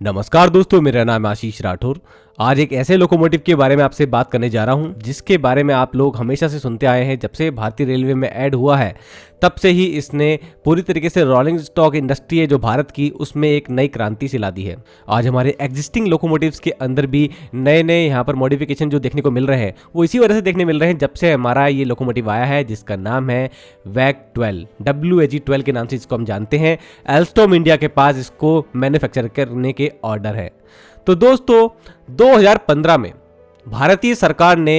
नमस्कार दोस्तों, मेरा नाम है आशीष राठौर। आज एक ऐसे लोकोमोटिव के बारे में आपसे बात करने जा रहा हूं जिसके बारे में आप लोग हमेशा से सुनते आए हैं। जब से भारतीय रेलवे में ऐड हुआ है तब से ही इसने पूरी तरीके से रोलिंग स्टॉक इंडस्ट्री है जो भारत की, उसमें एक नई क्रांति से ला दी है। आज हमारे एग्जिस्टिंग लोकोमोटिव्स के अंदर भी नए नए यहाँ पर मॉडिफिकेशन जो देखने को मिल रहे हैं वो इसी वजह से देखने मिल रहे हैं जब से हमारा ये लोकोमोटिव आया है जिसका नाम है WAG-12, WAG-12 के नाम से इसको हम जानते हैं। एल्स्टॉम इंडिया के पास इसको मैन्युफैक्चर करने के ऑर्डर है। तो दोस्तों 2015 में भारतीय सरकार ने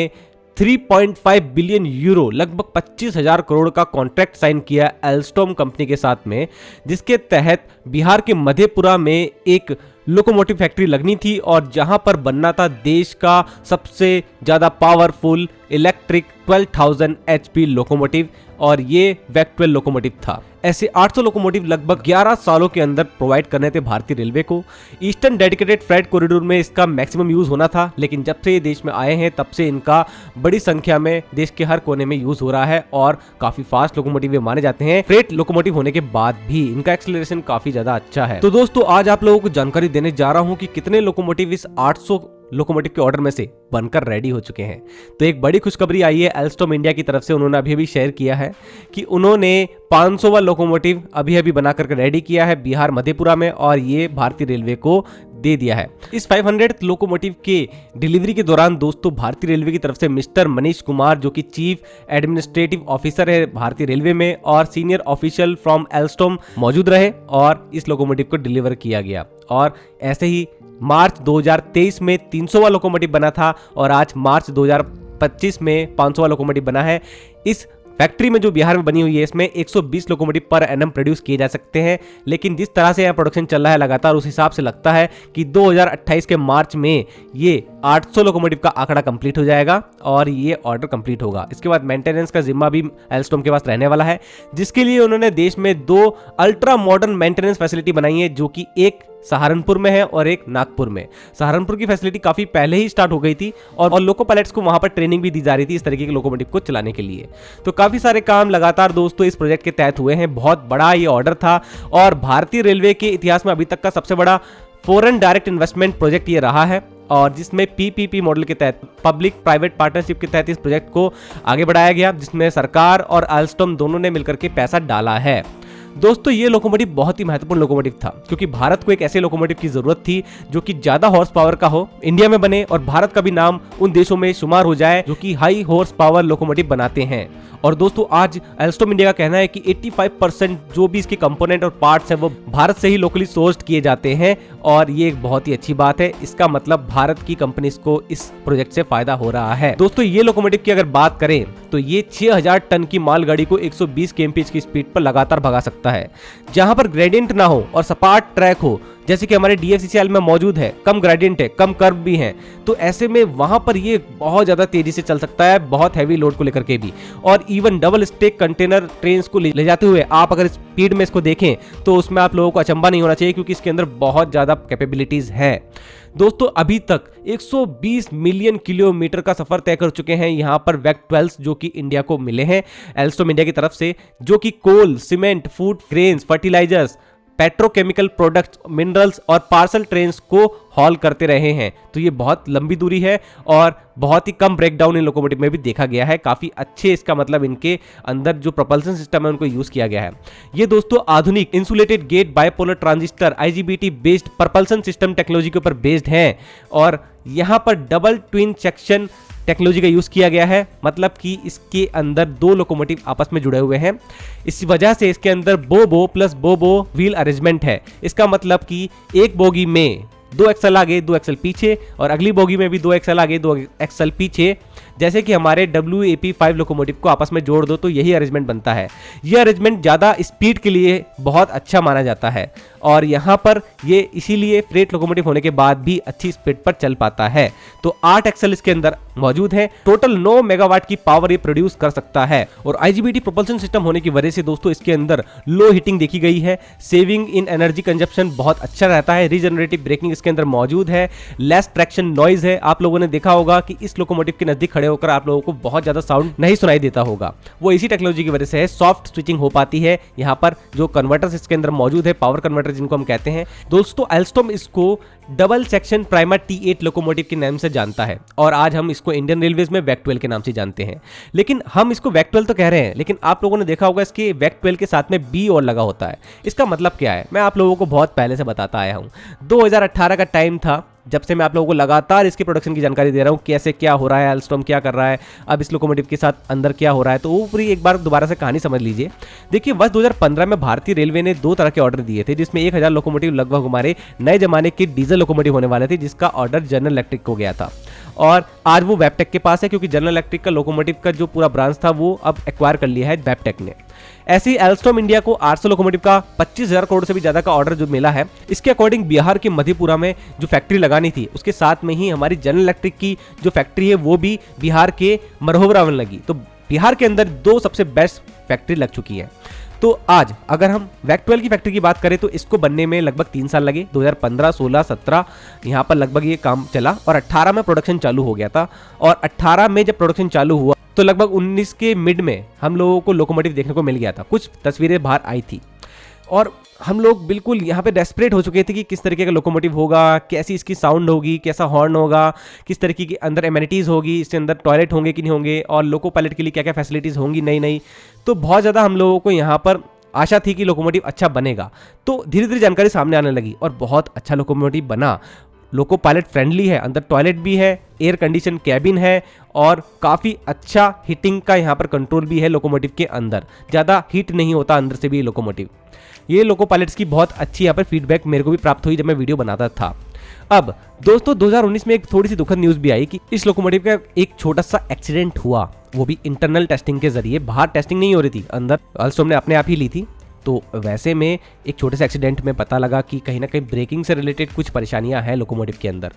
3.5 बिलियन यूरो लगभग 25,000 करोड़ का कॉन्ट्रैक्ट साइन किया एल्स्टॉम कंपनी के साथ में, जिसके तहत बिहार के मधेपुरा में एक लोकोमोटिव फैक्ट्री लगनी थी और जहां पर बनना था देश का सबसे ज़्यादा पावरफुल इलेक्ट्रिक 12,000 HP लोकोमोटिव, और ये WAG-12 लोकोमोटिव था। ऐसे 800 लोकोमोटिव लगभग 11 सालों के अंदर प्रोवाइड करने थे भारतीय रेलवे को। ईस्टर्न डेडिकेटेड फ्रेट कॉरिडोर में इसका मैक्सिमम यूज होना था, लेकिन जब से ये देश में आए हैं तब से इनका बड़ी संख्या में देश के हर कोने में यूज हो रहा है और काफी फास्ट लोकोमोटिव ये माने जाते हैं। फ्रेट लोकोमोटिव होने के बाद भी इनका एक्सेलरेशन काफी ज्यादा अच्छा है। तो दोस्तों आज आप लोगों को जानकारी देने जा रहा हूं कि कितने लोकोमोटिव इस 800 लोकोमोटिव के ऑर्डर में से बनकर रेडी हो चुके हैं। तो एक बड़ी खुशखबरी आई है एल्स्टॉम इंडिया की तरफ से। उन्होंने अभी शेयर किया है कि उन्होंने 500वां लोकोमोटिव अभी बना करके रेडी किया है बिहार मधेपुरा में, और ये भारतीय रेलवे को दे दिया है। इस 500th लोकोमोटिव के डिलीवरी के दौरान दोस्तों भारतीय रेलवे की तरफ से मिस्टर मनीष कुमार, जो कि चीफ एडमिनिस्ट्रेटिव ऑफिसर है भारतीय रेलवे में, और सीनियर ऑफिशियल फ्रॉम एल्स्टॉम मौजूद रहे और इस लोकोमोटिव को डिलीवर किया गया। और ऐसे ही मार्च 2023 में 300वां लोकोमोटिव बना था और आज मार्च 2025 में 500वां लोकोमोटिव बना है। इस फैक्ट्री में जो बिहार में बनी हुई है इसमें 120 लोकोमोटिव पर एनम प्रोड्यूस किए जा सकते हैं, लेकिन जिस तरह से यहाँ प्रोडक्शन चल रहा है लगातार उस हिसाब से लगता है कि 2028 के मार्च में ये 800 लोकोमोटिव का आंकड़ा कंप्लीट हो जाएगा और ये ऑर्डर कंप्लीट होगा। इसके बाद मेंटेनेंस का जिम्मा भी एल्स्टॉम के पास रहने वाला है, जिसके लिए उन्होंने देश में 2 अल्ट्रा मॉडर्न मेंटेनेंस फैसिलिटी बनाई है, जो कि एक सहारनपुर में है और एक नागपुर में। सहारनपुर की फैसिलिटी काफी पहले ही स्टार्ट हो गई थी और लोको पायलट्स को वहां पर ट्रेनिंग भी दी जा रही थी इस तरीके के लोकोमोटिव को चलाने के लिए। तो काफी सारे काम लगातार दोस्तों इस प्रोजेक्ट के तहत हुए हैं। बहुत बड़ा ये ऑर्डर था और भारतीय रेलवे के इतिहास में अभी तक का सबसे बड़ा फॉरेन डायरेक्ट इन्वेस्टमेंट प्रोजेक्ट ये रहा है, और जिसमें PPP मॉडल के तहत, पब्लिक प्राइवेट पार्टनरशिप के तहत इस प्रोजेक्ट को आगे बढ़ाया गया, जिसमें सरकार और एल्स्टॉम दोनों ने मिलकर के पैसा डाला है। दोस्तों ये लोकोमोटिव बहुत ही महत्वपूर्ण लोकोमोटिव था क्योंकि भारत को एक ऐसे लोकोमोटिव की जरूरत थी जो कि ज्यादा हॉर्स पावर का हो, इंडिया में बने और भारत का भी नाम उन देशों में शुमार हो जाए जो कि हाई हॉर्स पावर लोकोमोटिव बनाते हैं। और दोस्तों आज एल्स्टॉम इंडिया का कहना है कि 85% जो भी इसके कंपोनेंट और पार्ट्स हैं वो भारत से ही लोकली सोर्स्ड किए जाते हैं, और ये एक बहुत ही अच्छी बात है। इसका मतलब भारत की कंपनीज को इस प्रोजेक्ट से फायदा हो रहा है। दोस्तों ये लोकोमोटिव की अगर बात करें तो ये 6000 टन की मालगाड़ी को 120 kmph की स्पीड पर लगातार भगा सकता है, जहां पर ग्रेडियंट ना हो और सपाट ट्रैक हो, जैसे कि हमारे DFCCL में मौजूद है। कम ग्रेडियंट है, कम कर्व भी है, तो ऐसे में वहां पर ये बहुत ज्यादा तेजी से चल सकता है, बहुत हैवी लोड को लेकर के भी। और even double stack container train को ले जाते हुए आप अगर स्पीड में इसको देखें तो उसमें आप लोगों को अचंभा नहीं होना चाहिए, क्योंकि इसके अंदर बहुत ज्यादा कैपेबिलिटीज है। दोस्तों अभी तक 120 मिलियन किलोमीटर का सफर तय कर चुके हैं यहाँ पर WAG-12 जो कि इंडिया को मिले हैं एल्स्टॉम इंडिया की तरफ से, जो कि coal, cement, food grains, fertilisers, petrochemical products, minerals और पार्सल ट्रेन्स को हॉल करते रहे हैं। तो ये बहुत लंबी दूरी है और बहुत ही कम ब्रेकडाउन इन लोकोमोटिव में भी देखा गया है। काफी अच्छे, इसका मतलब इनके अंदर जो प्रोपल्सन सिस्टम है उनको यूज किया गया है। ये दोस्तों आधुनिक insulated gate bipolar transistor IGBT based propulsion system technology के ऊपर बेस्ड हैं, और यहाँ पर डबल ट्विन सेक्शन टेक्नोलॉजी का यूज किया गया है। मतलब कि इसके अंदर 2 लोकोमोटिव आपस में जुड़े हुए हैं, इस वजह से इसके अंदर बोबो प्लस बोबो व्हील अरेंजमेंट है। इसका मतलब कि एक बोगी में 2 एक्सल आगे 2 एक्सल पीछे और अगली बोगी में भी 2 एक्सल आगे 2 एक्सल पीछे, जैसे कि हमारे WAP-5 लोकोमोटिव को आपस में जोड़ दो तो यही अरेंजमेंट बनता है। यह अरेंजमेंट ज़्यादा स्पीड के लिए बहुत अच्छा माना जाता है और यहाँ पर ये इसीलिए फ्रेट लोकोमोटिव होने के बाद भी अच्छी स्पीड पर चल पाता है। तो 8 एक्सल इसके अंदर मौजूद है। टोटल 9 मेगावाट की पावर ये प्रोड्यूस कर सकता है और IGBT प्रोपल्सन सिस्टम होने की वजह से दोस्तों इसके अंदर लो हीटिंग देखी गई है। सेविंग इन एनर्जी कंजप्शन बहुत अच्छा रहता है। रीजनरेटिव ब्रेकिंग इसके अंदर मौजूद है। लेस ट्रैक्शन नॉइज है। आप लोगों ने देखा होगा कि इस लोकोमोटिव के नजदीक खड़े खड़े होकर आप लोगों को बहुत ज़्यादा साउंड नहीं सुनाई देता होगा। वो इसी टेक्नोलॉजी की वजह से है, सॉफ्ट स्विचिंग हो पाती है। यहाँ पर जो कन्वर्टर्स इसके अंदर मौजूद है, पावर कन्वर्टर जिनको हम कहते हैं दोस्तों, एल्स्टॉम इसको double section primer T8 locomotive के नाम से जानता है और आज हम इसको इंडियन रेलवेज में वैक 12 के नाम से जानते हैं। लेकिन हम इसको वैक 12 तो कह रहे हैं, लेकिन आप लोगों ने देखा होगा इसके वैक 12 के साथ में बी और लगा होता है। इसका मतलब क्या है, मैं आप लोगों को बहुत पहले से बताता आया हूँ। 2018 का टाइम था जब से मैं आप लोगों को लगातार इसके प्रोडक्शन की जानकारी दे रहा हूँ, कैसे क्या हो रहा है, एल्स्टॉम क्या कर रहा है, अब इस लोकोमोटिव के साथ अंदर क्या हो रहा है। तो वो पूरी एक बार दोबारा से कहानी समझ लीजिए। देखिए, वर्ष 2015 में भारतीय रेलवे ने 2 तरह के ऑर्डर दिए थे, जिसमें 1000 लोकोमोटिव लगभग हमारे नए जमाने के डीजल लोकोमोटिव होने वाले थे, जिसका ऑर्डर जनरल इलेक्ट्रिक को गया था और आज वो वेबटेक के पास है, क्योंकि जनरल इलेक्ट्रिक का लोकोमोटिव का जो पूरा ब्रांच था वो अब एक्वायर कर लिया है वेबटेक ने। ऐसे ही एल्स्टॉम इंडिया को 800 लोकोमोटिव का 25,000 करोड़ से भी ज्यादा का ऑर्डर जो मिला है, इसके अकॉर्डिंग बिहार के मधेपुरा में जो फैक्ट्री लगानी थी, उसके साथ में ही हमारी जनरल इलेक्ट्रिक की जो फैक्ट्री है वो भी बिहार के मरहोबरा में लगी। तो बिहार के अंदर 2 सबसे बेस्ट फैक्ट्री लग चुकी है। तो आज अगर हम वैक 12 की फैक्ट्री की बात करें तो इसको बनने में लगभग 3 साल लगे। 2015, 16, 17 यहाँ पर लगभग ये काम चला और 18 में प्रोडक्शन चालू हो गया था। और 18 में जब प्रोडक्शन चालू हुआ तो लगभग 19 के मिड में हम लोगों को लोकोमोटिव देखने को मिल गया था। कुछ तस्वीरें बाहर आई थी और हम लोग बिल्कुल यहाँ पे डेस्परेट हो चुके थे कि किस तरीके का लोकोमोटिव होगा, कैसी इसकी साउंड होगी, कैसा हॉर्न होगा, किस तरीके की अंदर एमेनिटीज़ होगी, इसके अंदर टॉयलेट होंगे कि नहीं होंगे और लोको पायलट के लिए क्या क्या फैसिलिटीज़ होंगी नई नई। तो बहुत ज़्यादा हम लोगों को यहाँ पर आशा थी कि लोकोमोटिव अच्छा बनेगा। तो धीरे धीरे जानकारी सामने आने लगी और बहुत अच्छा लोकोमोटिव बना। लोको पायलट फ्रेंडली है, अंदर टॉयलेट भी है, एयर कंडीशन कैबिन है और काफ़ी अच्छा हीटिंग का यहाँ पर कंट्रोल भी है लोकोमोटिव के अंदर। ज़्यादा हीट नहीं होता अंदर से भी लोकोमोटिव। ये लोको पायलट्स की बहुत अच्छी यहाँ पर फीडबैक मेरे को भी प्राप्त हुई जब मैं वीडियो बनाता था। अब दोस्तों 2019 में एक थोड़ी सी दुखद न्यूज़ भी आई कि इस लोकोमोटिव का एक छोटा सा एक्सीडेंट हुआ, वो भी इंटरनल टेस्टिंग के जरिए। बाहर टेस्टिंग नहीं हो रही थी, अंदर एल्स्टॉम ने अपने आप ही ली थी। तो वैसे में एक छोटे से एक्सीडेंट में पता लगा कि कहीं ना कहीं ब्रेकिंग से रिलेटेड कुछ परेशानियां हैं लोकोमोटिव के अंदर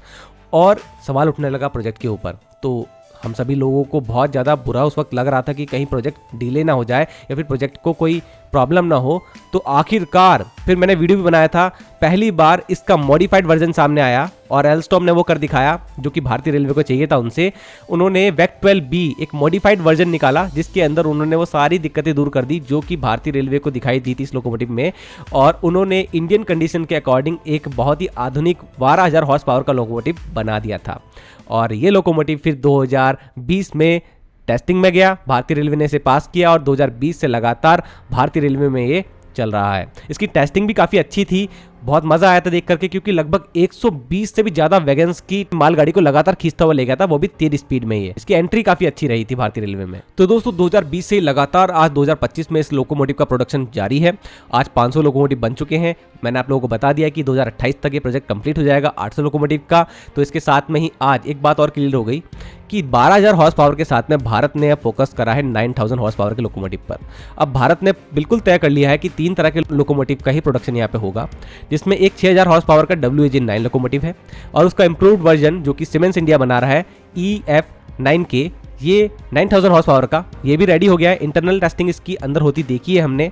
और सवाल उठने लगा प्रोजेक्ट के ऊपर। तो हम सभी लोगों को बहुत ज़्यादा बुरा उस वक्त लग रहा था कि कहीं प्रोजेक्ट डिले ना हो जाए या फिर प्रोजेक्ट को कोई प्रॉब्लम ना हो। तो आखिरकार फिर मैंने वीडियो भी बनाया था, पहली बार इसका मॉडिफाइड वर्जन सामने आया और एल्स्टॉम ने वो कर दिखाया जो कि भारतीय रेलवे को चाहिए था उनसे। उन्होंने वैक 12B एक मॉडिफाइड वर्जन निकाला जिसके अंदर उन्होंने वो सारी दिक्कतें दूर कर दी जो कि भारतीय रेलवे को दिखाई दी थी इस लोकोमोटिव में। और उन्होंने इंडियन कंडीशन के अकॉर्डिंग एक बहुत ही आधुनिक 12,000 हॉर्स पावर का लोकोमोटिव बना दिया था। और ये लोकोमोटिव फिर 2020 में टेस्टिंग में गया, भारतीय रेलवे ने इसे पास किया और 2020 से लगातार भारतीय रेलवे में ये चल रहा है। इसकी टेस्टिंग भी काफ़ी अच्छी थी, बहुत मजा आया था देख करके, क्योंकि लगभग 120 से भी ज्यादा वैगन्स की मालगाड़ी को लगातार खींचता हुआ ले गया था, वो भी तेज स्पीड में ही है। इसकी एंट्री काफी अच्छी रही थी भारतीय रेलवे में। तो दोस्तों 2020 से लगातार आज 2025 में इस लोकोमोटिव का प्रोडक्शन जारी है। आज 500 लोकोमोटिव बन चुके हैं। मैंने आप लोगों को बता दिया कि 2028 तक ये प्रोजेक्ट कंप्लीट हो जाएगा 800 लोकोमोटिव का। तो इसके साथ में ही आज एक बात और क्लियर हो गई कि 12,000 हॉर्स पावर के साथ में भारत ने अब फोकस करा है 9,000 हॉर्स पावर के लोकोमोटिव पर। अब भारत ने बिल्कुल तय कर लिया है कि 3 तरह के लोकोमोटिव का ही प्रोडक्शन यहाँ पे होगा, जिसमें एक 6,000 हॉर्स पावर का WAG9 लोकोमोटिव है और उसका इंप्रूव्ड वर्जन जो कि सीमेंस इंडिया बना रहा है EF9K, ये 9,000 हॉर्स पावर का, ये भी रेडी हो गया है। इंटरनल टेस्टिंग इसकी अंदर होती देखी है हमने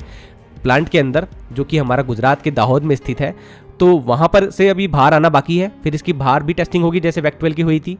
प्लांट के अंदर, जो कि हमारा गुजरात के दाहोद में स्थित है। तो वहाँ पर से अभी बाहर आना बाकी है, फिर इसकी बाहर भी टेस्टिंग होगी जैसे वैक 12 की हुई थी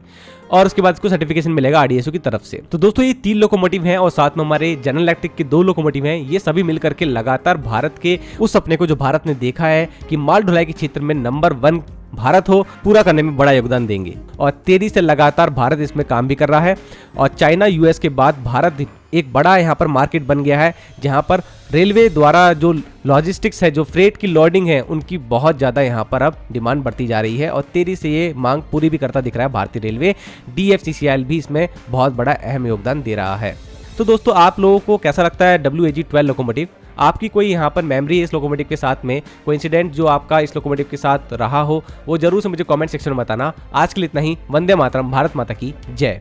और उसके बाद इसको सर्टिफिकेशन मिलेगा RDSO की तरफ से। तो दोस्तों ये 3 लोकोमोटिव हैं और साथ में हमारे जनरल इलेक्ट्रिक के 2 लोकोमोटिव हैं। ये सभी मिलकर के लगातार भारत के उस सपने को जो भारत ने देखा है कि माल ढुलाई के क्षेत्र में नंबर 1 भारत हो, पूरा करने में बड़ा योगदान देंगे। और तेजी से लगातार भारत इसमें काम भी कर रहा है और चाइना US के बाद भारत एक बड़ा यहाँ पर मार्केट बन गया है, जहाँ पर रेलवे द्वारा जो लॉजिस्टिक्स है, जो फ्रेट की लोडिंग है, उनकी बहुत ज़्यादा यहाँ पर अब डिमांड बढ़ती जा रही है और तेजी से ये मांग पूरी भी करता दिख रहा है भारतीय रेलवे। DFCCIL भी इसमें बहुत बड़ा अहम योगदान दे रहा है। तो दोस्तों आप लोगों को कैसा लगता है WAG12 लोकोमोटिव? आपकी कोई यहाँ पर मेमोरी है इस लोकोमोटिव के साथ में, कोई इंसिडेंट जो आपका इस लोकोमोटिव के साथ रहा हो, वो जरूर से मुझे कमेंट सेक्शन में बताना। आज के लिए इतना ही। वंदे मातरम, भारत माता की जय।